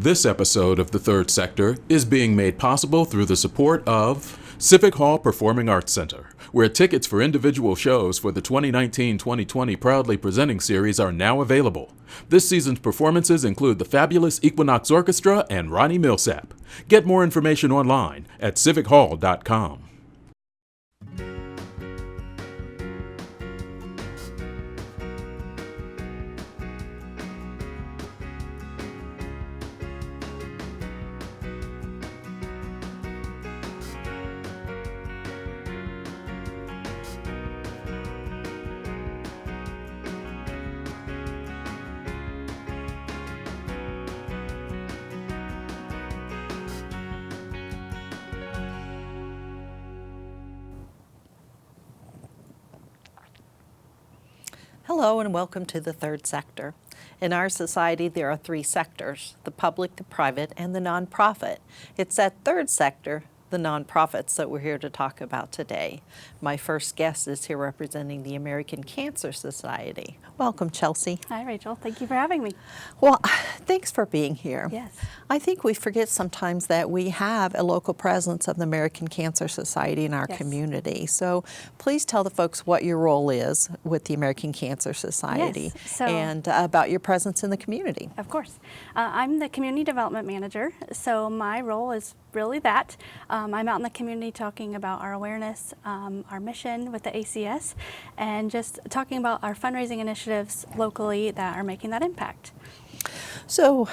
This episode of The Third Sector is being made possible through the support of Civic Hall Performing Arts Center, where tickets for individual shows for the 2019-2020 Proudly Presenting Series are now available. This season's performances include the fabulous Equinox Orchestra and Ronnie Millsap. Get more information online at civichall.com. Hello and welcome to the Third Sector. In our society, there are three sectors: the public, the private, and the nonprofit. It's that third sector, the nonprofits, that we're here to talk about today. My first guest is here representing the American Cancer Society. Welcome, Chelsea. Hi, Rachel. Thank you for having me. Well, thanks for being here. Yes. I think we forget sometimes that we have a local presence of the American Cancer Society in our community. So please tell the folks what your role is with the American Cancer Society and about your presence in the community. Of course. I'm the Community Development Manager, so my role is really that. I'm out in the community talking about our awareness, our mission with the ACS, and just talking about our fundraising initiatives locally that are making that impact. So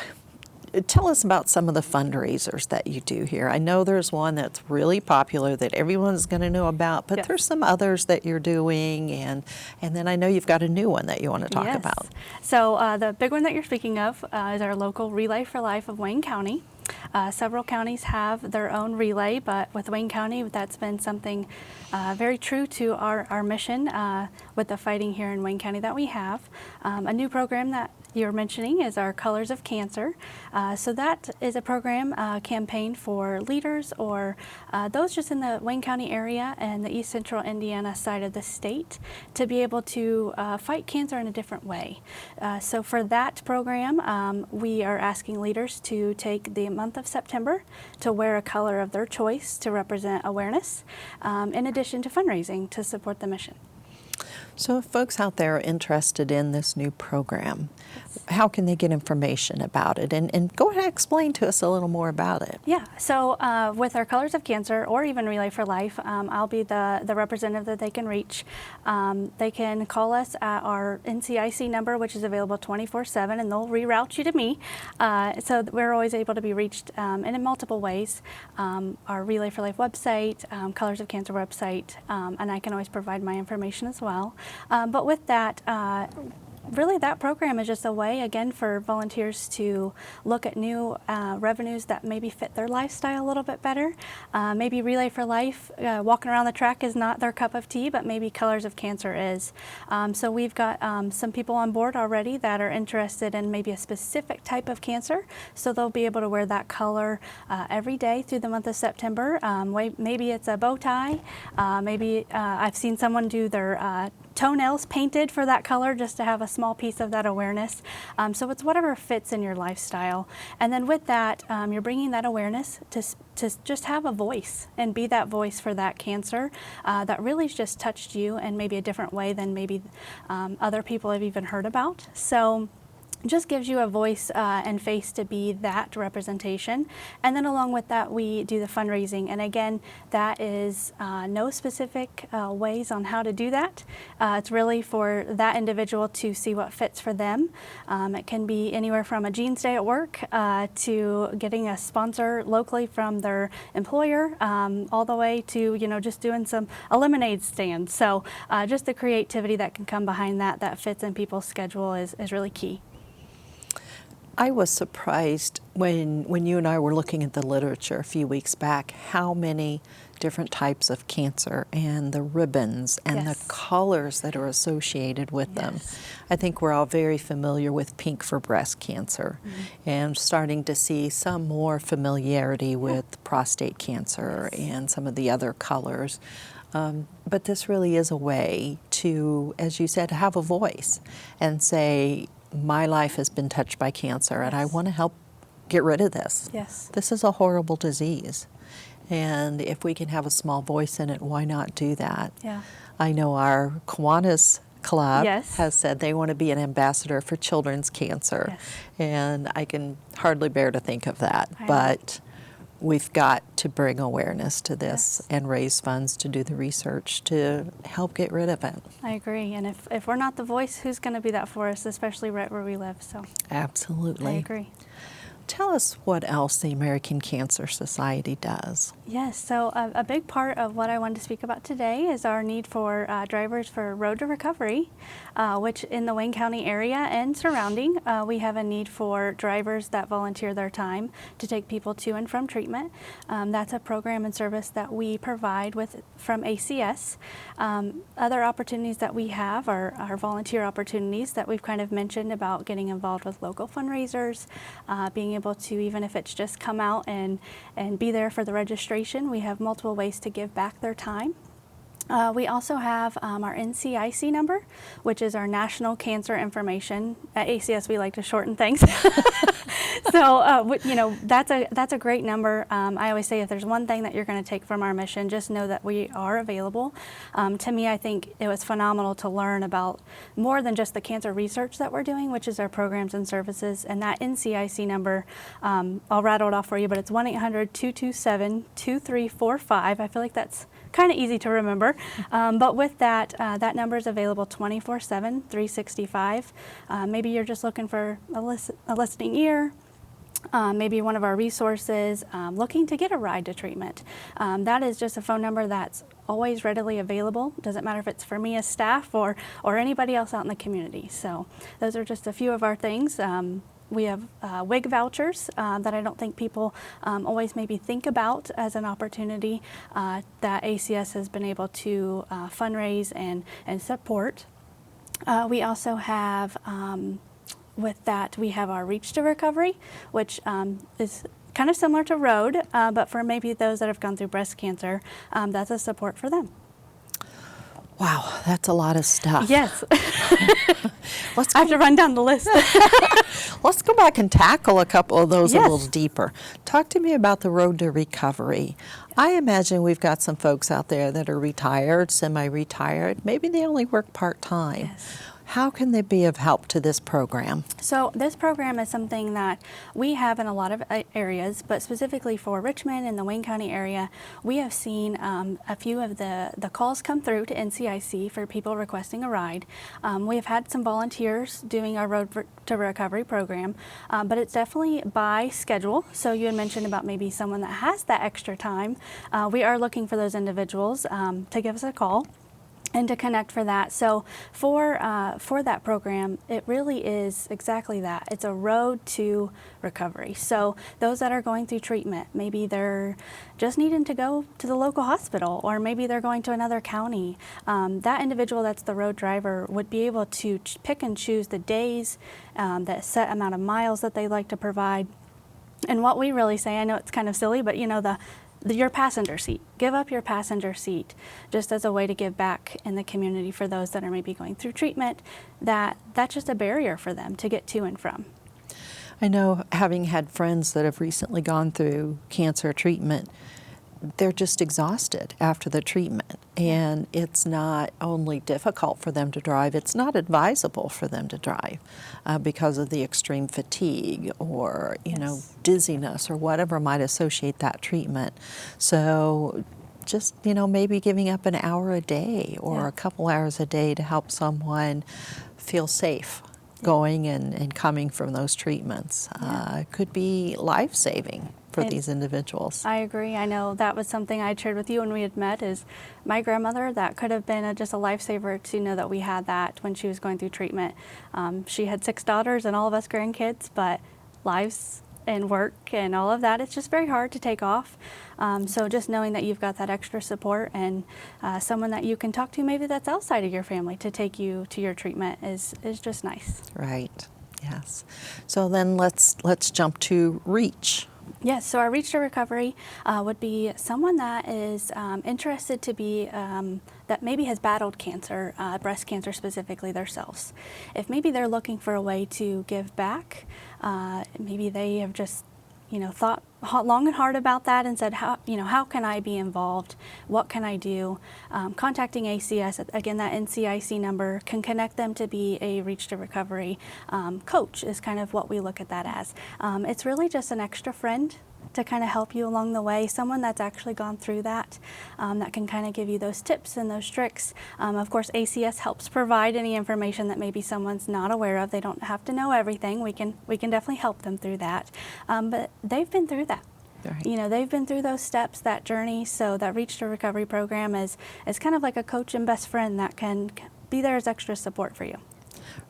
tell us about some of the fundraisers that you do here. I know there's one that's really popular that everyone's going to know about, but there's some others that you're doing, and then I know you've got a new one that you want to talk about. So the big one that you're speaking of is our local Relay for Life of Wayne County. Several counties have their own relay, but with Wayne County, that's been something very true to our mission with the fighting here in Wayne County that we have. A new program that you're mentioning is our Colors of Cancer. So that is a program campaign for leaders or those just in the Wayne County area and the East Central Indiana side of the state to be able to fight cancer in a different way. So for that program, we are asking leaders to take the month of September to wear a color of their choice to represent awareness, in addition to fundraising to support the mission. So if folks out there are interested in this new program, how can they get information about it? And go ahead and explain to us a little more about it. Yeah, so with our Colors of Cancer or even Relay for Life, I'll be the representative that they can reach. They can call us at our NCIC number, which is available 24/7, and they'll reroute you to me. So we're always able to be reached and in multiple ways. Our Relay for Life website, Colors of Cancer website, and I can always provide my information as well. But with that, really that program is just a way, again, for volunteers to look at new revenues that maybe fit their lifestyle a little bit better. Maybe Relay for Life, walking around the track is not their cup of tea, but maybe Colors of Cancer is. So we've got some people on board already that are interested in maybe a specific type of cancer, so they'll be able to wear that color every day through the month of September. Maybe it's a bow tie, maybe I've seen someone do their toenails painted for that color just to have a small piece of that awareness. So it's whatever fits in your lifestyle. And then with that, you're bringing that awareness to just have a voice and be that voice for that cancer that really just touched you in maybe a different way than maybe other people have even heard about. So just gives you a voice and face to be that representation. And then along with that, we do the fundraising. And again, that is no specific ways on how to do that. It's really for that individual to see what fits for them. It can be anywhere from a jeans day at work to getting a sponsor locally from their employer, all the way to, just doing a lemonade stand. So just the creativity that can come behind that fits in people's schedule is really key. I was surprised when you and I were looking at the literature a few weeks back how many different types of cancer and the ribbons and the colors that are associated with them. I think we're all very familiar with pink for breast cancer and starting to see some more familiarity with prostate cancer and some of the other colors. But this really is a way to, as you said, have a voice and say, my life has been touched by cancer and I want to help get rid of this. Yes. This is a horrible disease. And if we can have a small voice in it, why not do that? Yeah. I know our Kiwanis Club Yes. has said they want to be an ambassador for children's cancer. Yes. And I can hardly bear to think of that. I know. But we've got to bring awareness to this Yes. and raise funds to do the research to help get rid of it. I agree. And if we're not the voice, who's going to be that for us, especially right where we live? So Absolutely. I agree. Tell us what else the American Cancer Society does. Yes, so a big part of what I wanted to speak about today is our need for drivers for Road to Recovery, which in the Wayne County area and surrounding, we have a need for drivers that volunteer their time to take people to and from treatment. That's a program and service that we provide from ACS. Other opportunities that we have are our volunteer opportunities that we've kind of mentioned about getting involved with local fundraisers, being able to, even if it's just come out and be there for the registration, we have multiple ways to give back their time. We also have our NCIC number, which is our National Cancer Information. At ACS, we like to shorten things. So, you know, that's a great number. I always say if there's one thing that you're going to take from our mission, just know that we are available. To me, I think it was phenomenal to learn about more than just the cancer research that we're doing, which is our programs and services. And that NCIC number, I'll rattle it off for you, but it's 1-800-227-2345. I feel like that's kind of easy to remember. But with that, that number is available 24/7, 365. Maybe you're just looking for a listening ear, maybe one of our resources, looking to get a ride to treatment. That is just a phone number that's always readily available. Doesn't matter if it's for me as staff or anybody else out in the community. So those are just a few of our things. We have WIG vouchers that I don't think people always maybe think about as an opportunity that ACS has been able to fundraise and support. We also have, with that, we have our Reach to Recovery, which is kind of similar to Road, but for maybe those that have gone through breast cancer, that's a support for them. Wow, that's a lot of stuff. Yes. I have to run down the list. Let's go back and tackle a couple of those Yes. a little deeper. Talk to me about the Road to Recovery. I imagine we've got some folks out there that are retired, semi-retired. Maybe they only work part-time. Yes. How can they be of help to this program? So this program is something that we have in a lot of areas, but specifically for Richmond and the Wayne County area, we have seen a few of the calls come through to NCIC for people requesting a ride. We have had some volunteers doing our Road to Recovery program, but it's definitely by schedule. So you had mentioned about maybe someone that has that extra time. We are looking for those individuals to give us a call and to connect for that. So for that program, it really is exactly that. It's a road to recovery. So those that are going through treatment, maybe they're just needing to go to the local hospital, or maybe they're going to another county. That individual that's the road driver would be able to pick and choose the days, that set amount of miles that they like to provide. And what we really say, I know it's kind of silly, but you know, your passenger seat. Give up your passenger seat just as a way to give back in the community for those that are maybe going through treatment. That's just a barrier for them to get to and from. I know, having had friends that have recently gone through cancer treatment, they're just exhausted after the treatment. And it's not only difficult for them to drive, it's not advisable for them to drive because of the extreme fatigue or, you know, dizziness or whatever might associate that treatment. So just, you know, maybe giving up an hour a day or a couple hours a day to help someone feel safe going and coming from those treatments could be life-saving for these individuals. I agree. I know that was something I shared with you when we had met, is my grandmother. That could have been just a lifesaver to know that we had that when she was going through treatment. She had 6 daughters and all of us grandkids, but lives and work and all of that, it's just very hard to take off. So just knowing that you've got that extra support and someone that you can talk to, maybe that's outside of your family, to take you to your treatment is just nice. Right. Yes. So then let's jump to Reach. Yes, so our Reach to Recovery would be someone that is interested to be, that maybe has battled cancer, breast cancer specifically themselves. If maybe they're looking for a way to give back, maybe they have just thought long and hard about that and said, how can I be involved? What can I do? Contacting ACS, again, that NCIC number can connect them to be a Reach to Recovery coach is kind of what we look at that as. It's really just an extra friend to kind of help you along the way, someone that's actually gone through that, that can kind of give you those tips and those tricks. Of course, ACS helps provide any information that maybe someone's not aware of. They don't have to know everything. We can definitely help them through that. But they've been through that. Right. They've been through those steps, that journey. So that Reach to Recovery program is kind of like a coach and best friend that can be there as extra support for you.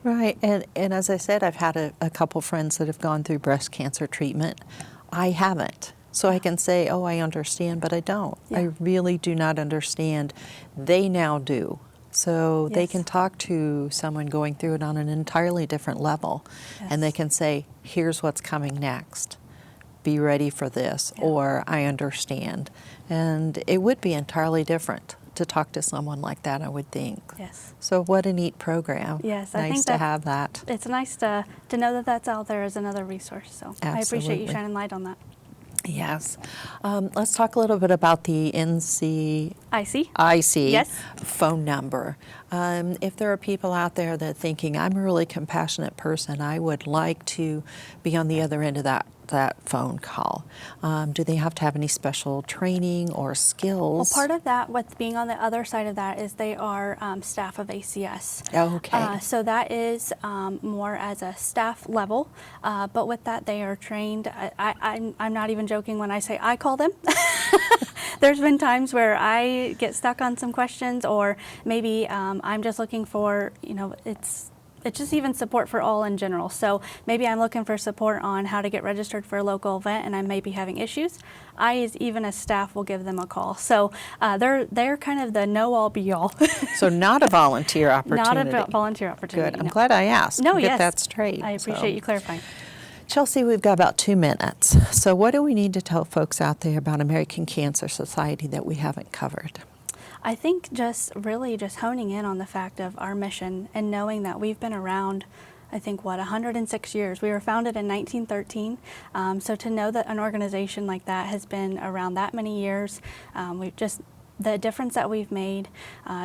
Right, and as I said, I've had a couple friends that have gone through breast cancer treatment. I haven't. So I can say, oh, I understand, but I don't. Yeah. I really do not understand. They now do. So they Yes. can talk to someone going through it on an entirely different level. And they Yes. can say, here's what's coming next. Be ready for this, Yeah. or I understand. And it would be entirely different to talk to someone like that, I would think. Yes. So what a neat program. Yes, I Nice think to that- have that. It's nice to know that that's out there as another resource. So I appreciate you Absolutely. shining light on that. Yes. Let's talk a little bit about the NCIC Yes. phone number. If there are people out there that are thinking, I'm a really compassionate person, I would like to be on the other end of that phone call. Do they have to have any special training or Well, skills? part of that, with being on the other side of that, is they are staff of ACS. Okay. So that is more as a staff level, but with that they are trained. I'm not even joking when I say I call them. There's been times where I get stuck on some questions, or maybe I'm just looking for, it's just even support for all in general. So maybe I'm looking for support on how to get registered for a local event and I may be having issues. Even as staff, will give them a call. So they're kind of the know-all be-all. So not a volunteer opportunity. Not a volunteer opportunity. Good. I'm no. glad I asked. No, Get yes. that straight. I appreciate So. you clarifying. Chelsea, we've got about 2 minutes. So what do we need to tell folks out there about American Cancer Society that we haven't covered? I think just honing in on the fact of our mission and knowing that we've been around, 106 years. We were founded in 1913. So to know that an organization like that has been around that many years, the difference that we've made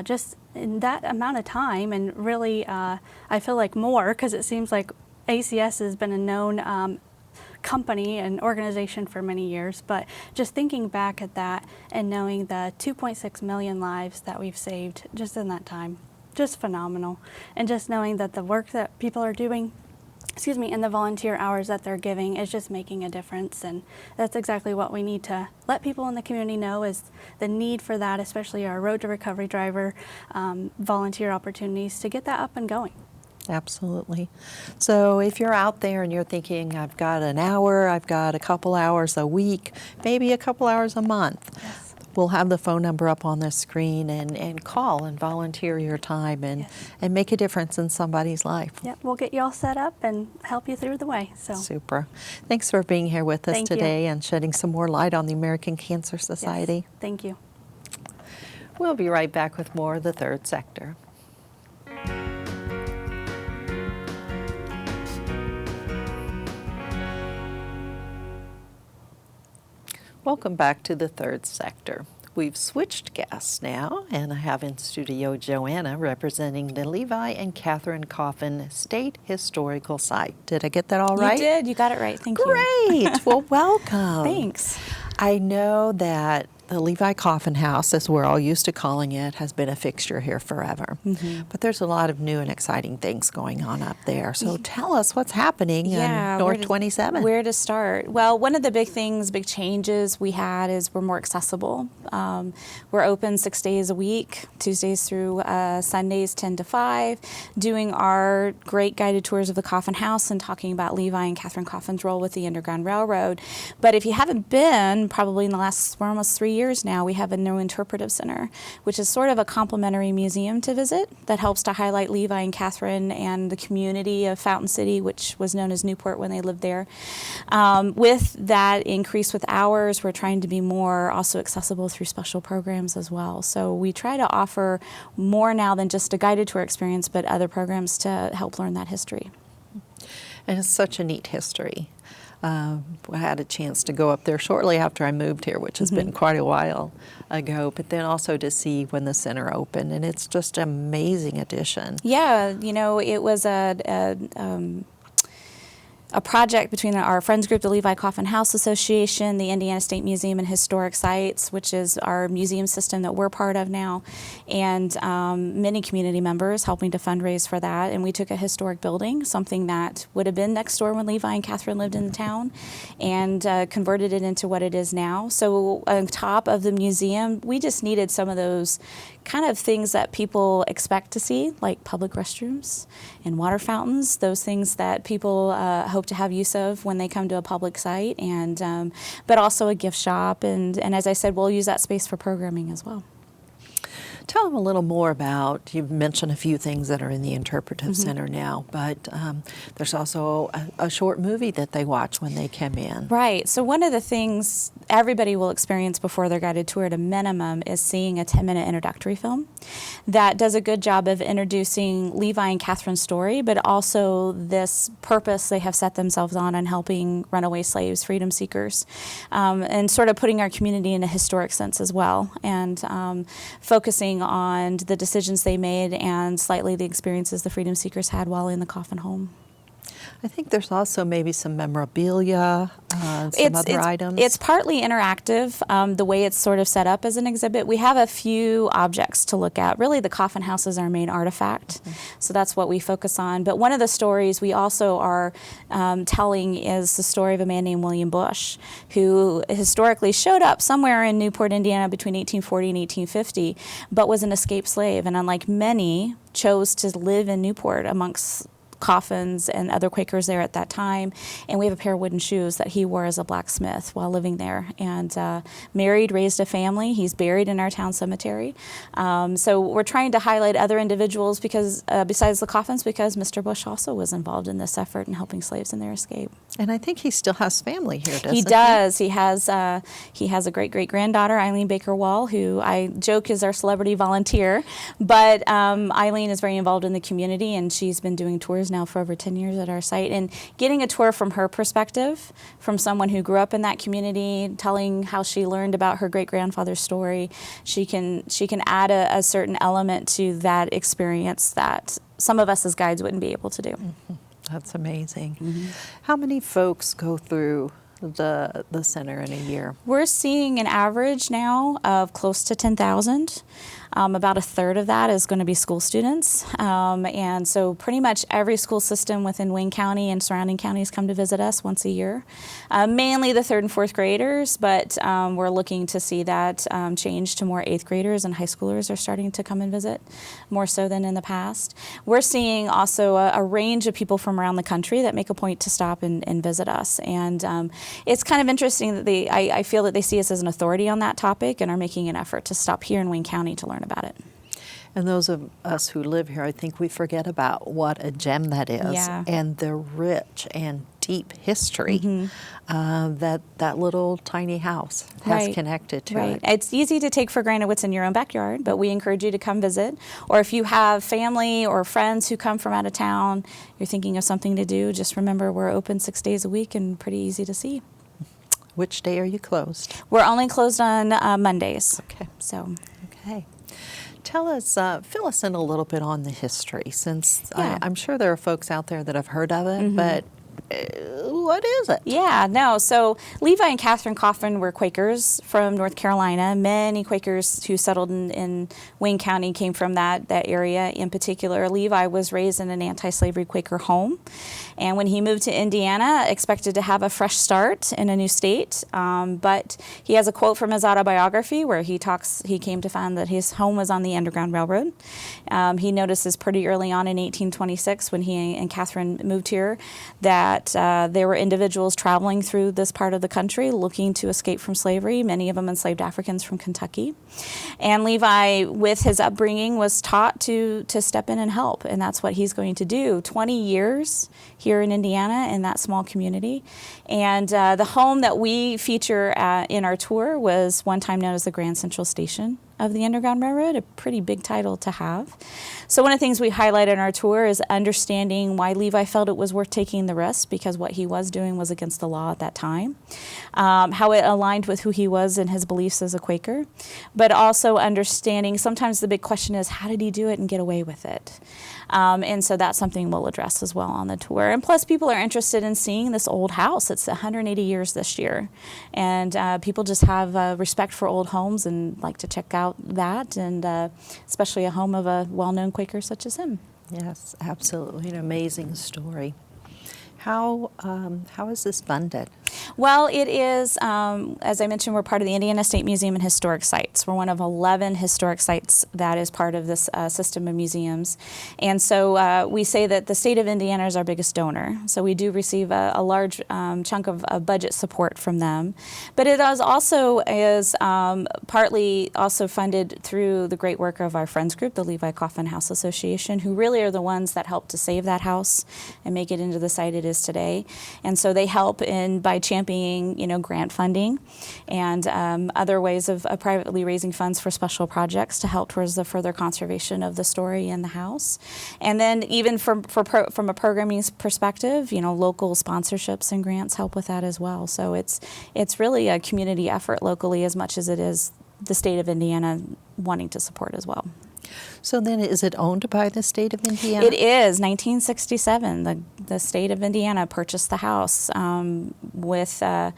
just in that amount of time, and really I feel like more, because it seems like ACS has been a known company and organization for many years, but just thinking back at that and knowing the 2.6 million lives that we've saved just in that time, just phenomenal. And just knowing that the work that people are doing, and the volunteer hours that they're giving is just making a difference. And that's exactly what we need to let people in the community know, is the need for that, especially our Road to Recovery driver volunteer opportunities to get that up and going. Absolutely. So if you're out there and you're thinking, I've got an hour, I've got a couple hours a week, maybe a couple hours a month, Yes. we'll have the phone number up on the screen, and call and volunteer your time and make a difference in somebody's life. Yep, we'll get you all set up and help you through the way. So Super. Thanks for being here with us Thank you. today and shedding some more light on the American Cancer Society. yes, thank you. We'll be right back with more of the Third Sector. Welcome back to the Third Sector. We've switched guests now, and I have in studio Joanna representing the Levi and Catharine Coffin State Historical Site. Did I get that all right? You did. You got it right. Thank you. Great. Well, welcome. Thanks. I know that the Levi Coffin House, as we're all used to calling it, has been a fixture here forever. Mm-hmm. But there's a lot of new and exciting things going on up there. So tell us what's happening in North 27. Where to start? Well, one of the big changes we had is we're more accessible. We're open 6 days a week, Tuesdays through Sundays 10 to 5, doing our great guided tours of the Coffin House and talking about Levi and Catharine Coffin's role with the Underground Railroad. But if you haven't been, probably in the last, we're almost 3 years now, we have a new Interpretive Center, which is sort of a complimentary museum to visit that helps to highlight Levi and Catharine and the community of Fountain City, which was known as Newport when they lived there. With that increase with hours, we're trying to be more also accessible through special programs as well. So we try to offer more now than just a guided tour experience, but other programs to help learn that history. And it's such a neat history. I had a chance to go up there shortly after I moved here, which has been quite a while ago, but then also to see when the center opened, and it's just an amazing addition. Yeah, it was a project between our friends group, the Levi Coffin House Association, the Indiana State Museum and Historic Sites, which is our museum system that we're part of now, and many community members helping to fundraise for that. And we took a historic building, something that would have been next door when Levi and Catharine lived in the town, and converted it into what it is now. So on top of the museum, we just needed some of those kind of things that people expect to see, like public restrooms and water fountains, those things that people hope to have use of when they come to a public site, and but also a gift shop, and as I said, we'll use that space for programming as well. Tell them a little more about, you've mentioned a few things that are in the Interpretive Center now, but there's also a short movie that they watch when they come in. Right. So one of the things everybody will experience before their guided tour at a minimum is seeing a 10-minute introductory film that does a good job of introducing Levi and Catharine's story, but also this purpose they have set themselves on helping runaway slaves, freedom seekers, and sort of putting our community in a historic sense as well, and focusing on the decisions they made and slightly the experiences the freedom seekers had while in the Coffin home. I think there's also maybe some memorabilia, some other items. It's partly interactive, the way it's sort of set up as an exhibit. We have a few objects to look at. Really, the Coffin House is our main artifact, so that's what we focus on. But one of the stories we also are telling is the story of a man named William Bush, who historically showed up somewhere in Newport, Indiana between 1840 and 1850, but was an escaped slave, and unlike many, chose to live in Newport amongst Coffins and other Quakers there at that time. And we have a pair of wooden shoes that he wore as a blacksmith while living there, and married, raised a family. He's buried in our town cemetery. So we're trying to highlight other individuals because besides the Coffins, because Mr. Bush also was involved in this effort in helping slaves in their escape. And I think he still has family here, doesn't he? He does. He has a great-great-granddaughter, Eileen Baker Wall, who I joke is our celebrity volunteer. But Eileen is very involved in the community, and she's been doing tours now for over 10 years at our site, and getting a tour from her perspective, from someone who grew up in that community, telling how she learned about her great-grandfather's story, she can add a certain element to that experience that some of us as guides wouldn't be able to do. That's amazing. How many folks go through the center in a year? We're seeing an average now of close to 10,000. About a third of that is going to be school students. And so pretty much every school system within Wayne County and surrounding counties come to visit us once a year. Mainly the 3rd and 4th graders, but we're looking to see that change to more 8th graders, and high schoolers are starting to come and visit more so than in the past. We're seeing also a range of people from around the country that make a point to stop and visit us. And it's kind of interesting that I feel that they see us as an authority on that topic and are making an effort to stop here in Wayne County to learn about it. And those of us who live here, I think we forget about what a gem that is, and the rich and deep history that little tiny house has connected to it. It's easy to take for granted what's in your own backyard, but we encourage you to come visit. Or if you have family or friends who come from out of town, you're thinking of something to do, just remember we're open 6 days a week and pretty easy to see. Which day are you closed? We're only closed on Mondays. Okay. So. Okay. Tell us, fill us in a little bit on the history, since I'm sure there are folks out there that have heard of it, but what is it? Yeah, no. So Levi and Catharine Coffin were Quakers from North Carolina. Many Quakers who settled in Wayne County came from that area in particular. Levi was raised in an anti-slavery Quaker home, and when he moved to Indiana, expected to have a fresh start in a new state. But he has a quote from his autobiography where he came to find that his home was on the Underground Railroad. He notices pretty early on in 1826 when he and Catharine moved here that there were individuals traveling through this part of the country looking to escape from slavery, many of them enslaved Africans from Kentucky. And Levi, with his upbringing, was taught to step in and help, and that's what he's going to do. 20 years here in Indiana in that small community. And the home that we feature in our tour was one time known as the Grand Central Station of the Underground Railroad, a pretty big title to have. So one of the things we highlight in our tour is understanding why Levi felt it was worth taking the risk, because what he was doing was against the law at that time, how it aligned with who he was and his beliefs as a Quaker, but also understanding sometimes the big question is, how did he do it and get away with it? And so that's something we'll address as well on the tour. And plus, people are interested in seeing this old house. It's 180 years this year. And people just have respect for old homes and like to check out that, and especially a home of a well-known Quaker such as him. Yes, absolutely. An amazing story. How is this funded? Well, it is, as I mentioned, we're part of the Indiana State Museum and Historic Sites. We're one of 11 historic sites that is part of this system of museums. And so we say that the state of Indiana is our biggest donor. So we do receive a large chunk of budget support from them. But it is partly also funded through the great work of our friends group, the Levi Coffin House Association, who really are the ones that helped to save that house and make it into the site it is today. And so they help by championing, grant funding and other ways of privately raising funds for special projects to help towards the further conservation of the story in the house. And then even from a programming perspective, local sponsorships and grants help with that as well. So it's really a community effort locally as much as it is the state of Indiana wanting to support as well. So then is it owned by the state of Indiana? It is. 1967, the state of Indiana purchased the house with the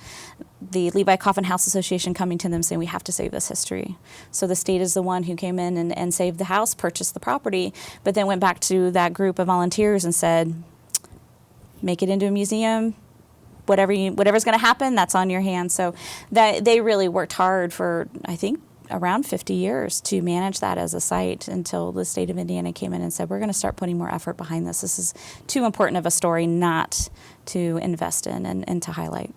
Levi Coffin House Association coming to them saying, we have to save this history. So the state is the one who came in and saved the house, purchased the property, but then went back to that group of volunteers and said, make it into a museum. Whatever's going to happen, that's on your hands. So that they really worked hard for, I think, around 50 years to manage that as a site until the state of Indiana came in and said, we're going to start putting more effort behind this. This is too important of a story not to invest in and to highlight.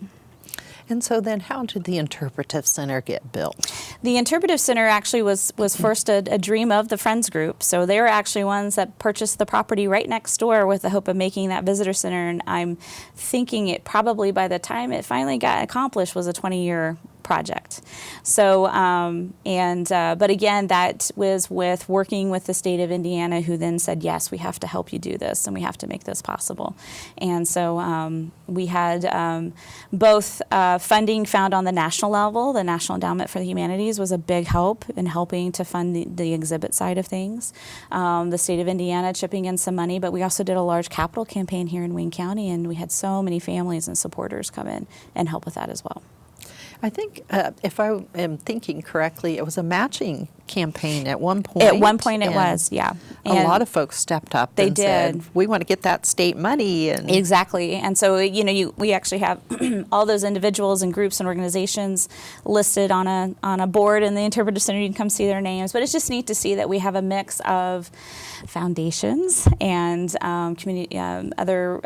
And so then how did the Interpretive Center get built? The Interpretive Center actually was first a dream of the Friends Group. So they were actually ones that purchased the property right next door with the hope of making that visitor center. And I'm thinking it probably by the time it finally got accomplished was a 20-year project. So, but again, that was with working with the state of Indiana, who then said, yes, we have to help you do this and we have to make this possible. And so we had both funding found on the national level. The National Endowment for the Humanities was a big help in helping to fund the exhibit side of things. The state of Indiana chipping in some money, but we also did a large capital campaign here in Wayne County, and we had so many families and supporters come in and help with that as well. I think, if I am thinking correctly, it was a matching campaign at one point. At one point it was, yeah. And a lot of folks stepped up and said, we want to get that state money. And exactly. And so, we actually have all those individuals and groups and organizations listed on a board in the Interpretive Center. You can come see their names. But it's just neat to see that we have a mix of foundations and community, other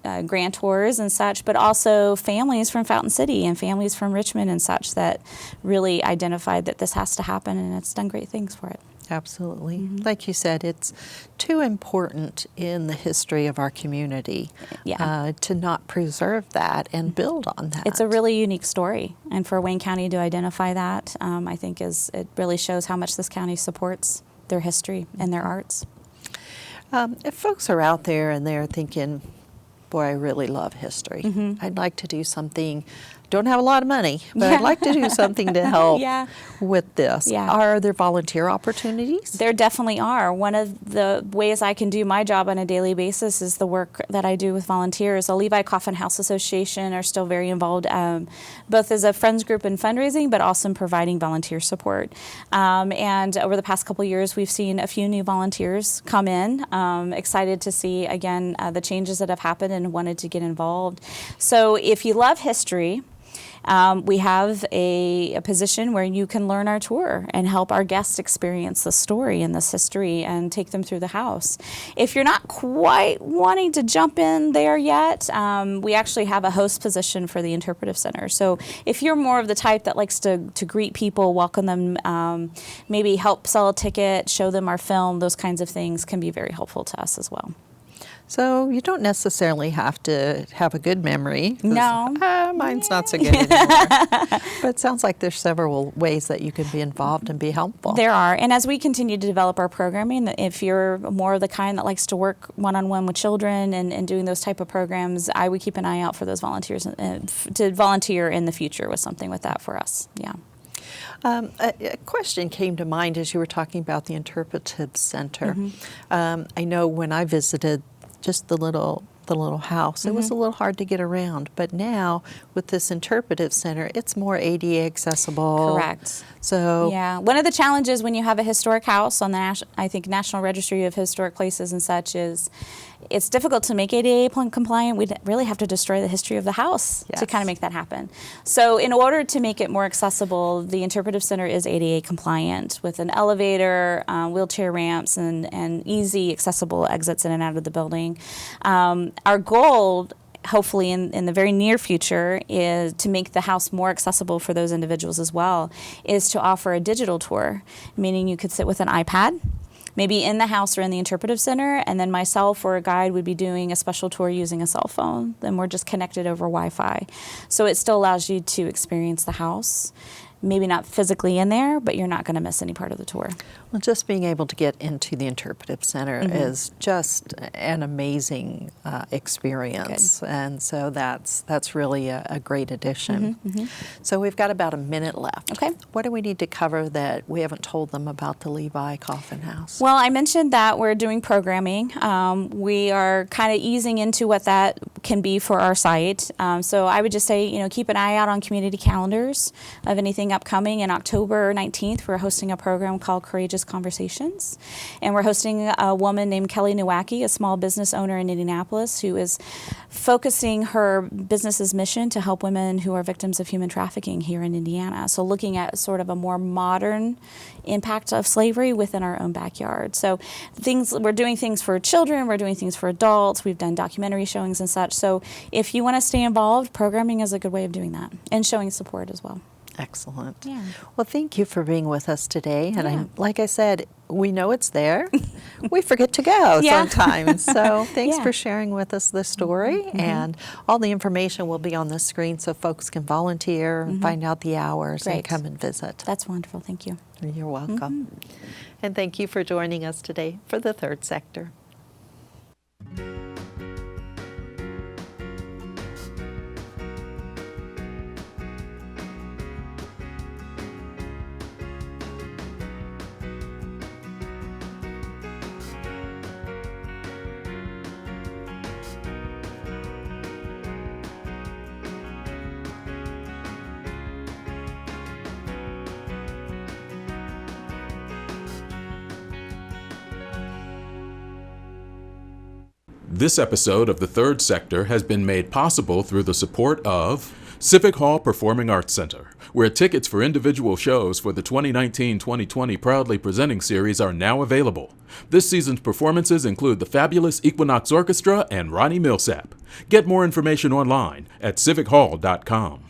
grantors and such, but also families from Fountain City and families from Richmond and such that really identified that this has to happen, and it's done great things for it. Absolutely. Mm-hmm. Like you said, it's too important in the history of our community to not preserve that and build on that. It's a really unique story, and for Wayne County to identify that, I think it really shows how much this county supports their history and their arts. If folks are out there and they're thinking, boy, I really love history. Mm-hmm. I'd like to do something. Don't have a lot of money, but I'd like to do something to help with this. Yeah. Are there volunteer opportunities? There definitely are. One of the ways I can do my job on a daily basis is the work that I do with volunteers. The Levi Coffin House Association are still very involved, both as a friends group in fundraising, but also in providing volunteer support. And over the past couple of years, we've seen a few new volunteers come in. Excited to see, again, the changes that have happened and wanted to get involved. So if you love history, we have a position where you can learn our tour and help our guests experience the story and this history and take them through the house. If you're not quite wanting to jump in there yet, we actually have a host position for the Interpretive Center. So if you're more of the type that likes to greet people, welcome them, maybe help sell a ticket, show them our film, those kinds of things can be very helpful to us as well. So you don't necessarily have to have a good memory. 'Cause, No. Mine's not so good anymore. But it sounds like there's several ways that you can be involved and be helpful. There are, and as we continue to develop our programming, if you're more of the kind that likes to work one-on-one with children and doing those type of programs, I would keep an eye out for those volunteers to volunteer in the future with something with that for us. Yeah. A question came to mind as you were talking about the Interpretive Center. I know when I visited just the little house, it was a little hard to get around, but now with this Interpretive Center, it's more ADA accessible. Correct. So yeah, one of the challenges when you have a historic house on the I think National Registry of Historic Places and such is it's difficult to make ADA compliant. We'd really have to destroy the history of the house to kind of make that happen. So in order to make it more accessible, the Interpretive Center is ADA compliant with an elevator, wheelchair ramps, and easy accessible exits in and out of the building. Our goal, hopefully in the very near future, is to make the house more accessible for those individuals as well, is to offer a digital tour, meaning you could sit with an iPad, maybe in the house or in the Interpretive Center, and then myself or a guide would be doing a special tour using a cell phone. Then we're just connected over Wi-Fi. So it still allows you to experience the house. Maybe not physically in there, but you're not going to miss any part of the tour. Well, just being able to get into the Interpretive Center is just an amazing experience. Good. And so that's really a great addition. So we've got about a minute left. Okay. What do we need to cover that we haven't told them about the Levi Coffin House? Well, I mentioned that we're doing programming. We are kind of easing into what that can be for our site. So I would just say, keep an eye out on community calendars of anything upcoming. In October 19th, we're hosting a program called Courageous Conversations. And we're hosting a woman named Kelly Nowacki, a small business owner in Indianapolis, who is focusing her business's mission to help women who are victims of human trafficking here in Indiana. So looking at sort of a more modern impact of slavery within our own backyard. So we're doing things for children, we're doing things for adults, we've done documentary showings and such. So if you want to stay involved, programming is a good way of doing that and showing support as well. Excellent. Yeah. Well, thank you for being with us today. And like I said, we know it's there. We forget to go sometimes. So thanks for sharing with us this story. And all the information will be on the screen so folks can volunteer and find out the hours and come and visit. That's wonderful. Thank you. You're welcome. And thank you for joining us today for the Third Sector. This episode of The Third Sector has been made possible through the support of Civic Hall Performing Arts Center, where tickets for individual shows for the 2019-2020 Proudly Presenting series are now available. This season's performances include the fabulous Equinox Orchestra and Ronnie Millsap. Get more information online at civichall.com.